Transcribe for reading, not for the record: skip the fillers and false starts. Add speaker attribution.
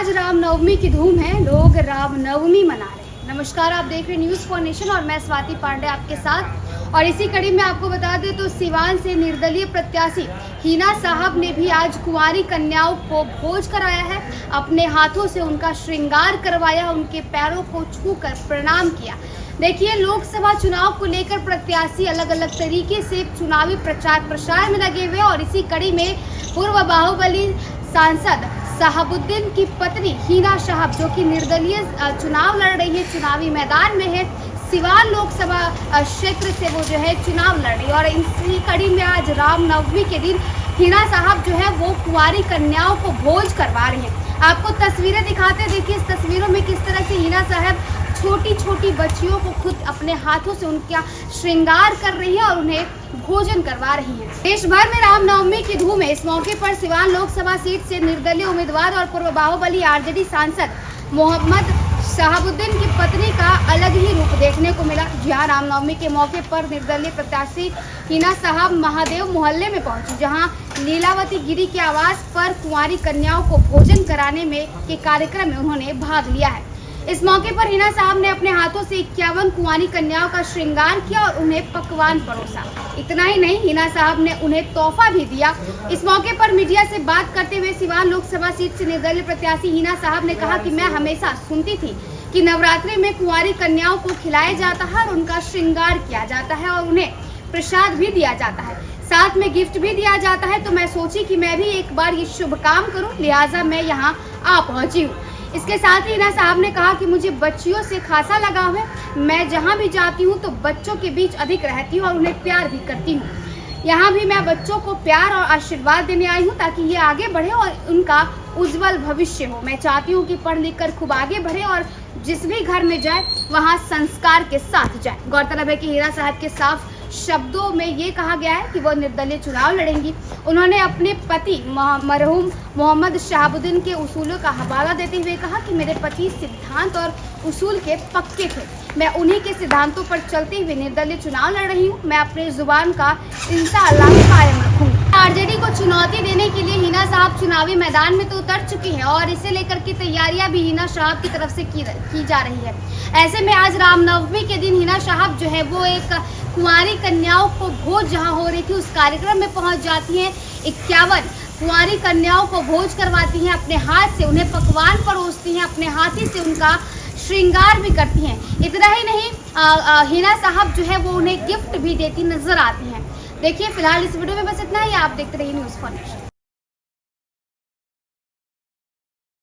Speaker 1: आज रामनवमी की धूम है, लोग रामनवमी मना रहे हैं। नमस्कार, आप देख रहे हैं न्यूज़ फॉर नेशन और मैं स्वाति पांडे आपके साथ। और इसी कड़ी में आपको बता दें तो सिवान से निर्दलीय प्रत्याशी हिना साहब ने भी आज कुंवारी कन्याओं को भोज कराया है। अपने हाथों से उनका श्रृंगार करवाया, उनके पैरों को छूकर प्रणाम किया। देखिए, लोकसभा चुनाव को लेकर प्रत्याशी अलग अलग तरीके से चुनावी प्रचार प्रसार में लगे हुए और इसी कड़ी में पूर्व बाहुबली सांसद शहाबुद्दीन की पत्नी हिना साहब, जो कि निर्दलीय चुनाव लड़ रही है, चुनावी मैदान में है, सिवान लोकसभा क्षेत्र से वो जो है चुनाव लड़ रही है। और इसी कड़ी में आज रामनवमी के दिन हिना साहब जो है वो कुंवारी कन्याओं को भोज करवा रही है। आपको तस्वीरें दिखाते हैं, देखिए इस तस्वीरों में किस तरह से हिना साहब छोटी छोटी बच्चियों को खुद अपने हाथों से उनका श्रृंगार कर रही है और उन्हें भोजन करवा रही है। देश भर में रामनवमी की धूम है। इस मौके पर सिवान लोकसभा सीट से निर्दलीय उम्मीदवार और पूर्व बाहुबली आरजेडी सांसद मोहम्मद शहाबुद्दीन की पत्नी का अलग ही रूप देखने को मिला। जहां रामनवमी के मौके पर निर्दलीय प्रत्याशी हिना साहब महादेव मोहल्ले में पहुंची, जहां लीलावती गिरी के आवास पर कुंवारी कन्याओं को भोजन कराने में के कार्यक्रम में उन्होंने भाग लिया है। इस मौके पर हिना साहब ने अपने हाथों से 51 कुंवारी कन्याओं का श्रृंगार किया और उन्हें पकवान परोसा। इतना ही नहीं, हिना साहब ने उन्हें तोहफा भी दिया। इस मौके पर मीडिया से बात करते हुए सिवान लोकसभा सीट से निर्दलीय प्रत्याशी हिना साहब ने कहा कि मैं हमेशा सुनती थी कि नवरात्रि में कुंवारी कन्याओं को खिलाया जाता है और उनका श्रृंगार किया जाता है और उन्हें प्रसाद भी दिया जाता है, साथ में गिफ्ट भी दिया जाता है। तो मैं सोची कि मैं भी एक बार ये शुभ काम करूं, लिहाजा मैं यहाँ आ पहुंची हूँ। इसके साथ ही हिना साहब ने कहा कि मुझे बच्चियों से खासा लगाव है। मैं जहाँ भी जाती हूँ तो बच्चों के बीच अधिक रहती हूँ और उन्हें प्यार भी करती हूँ। यहाँ भी मैं बच्चों को प्यार और आशीर्वाद देने आई हूँ ताकि ये आगे बढ़े और उनका उज्जवल भविष्य हो। मैं चाहती हूँ कि पढ़ लिख कर खूब आगे बढ़े और जिस भी घर में जाए वहाँ संस्कार के साथ जाए। गौरतलब है कि हिना साहब के साफ शब्दों में ये कहा गया है कि वो निर्दलीय चुनाव लड़ेंगी। उन्होंने अपने पति मरहूम मोहम्मद शहाबुद्दीन के उसूलों का हवाला देते हुए कहा कि मेरे पति सिद्धांत और उसूल के पक्के थे, मैं उन्हीं के सिद्धांतों पर चलते हुए निर्दलीय चुनाव लड़ रही हूँ। मैं अपने जुबान का इंशाअल्लाह कायम रखूंगी। आरजेडी को चुनौती देने के लिए हिना साहब चुनावी मैदान में तो उतर चुकी हैं और इसे लेकर की तैयारियां भी हिना साहब की तरफ से की जा रही है। ऐसे में आज रामनवमी के दिन हिना साहब जो है वो एक कुंवारी कन्याओं को भोज जहां हो रही थी उस कार्यक्रम में पहुंच जाती हैं। 51 कुंवारी कन्याओं को भोज करवाती हैं, अपने हाथ से उन्हें पकवान परोसती हैं, अपने हाथी से उनका श्रृंगार भी करती हैं। इतना ही नहीं, हिना साहब जो है वो उन्हें गिफ्ट भी देती नजर आती हैं। देखिए, फिलहाल इस वीडियो में बस इतना ही। आप देखते रहिए न्यूज़ फॉर नेशन।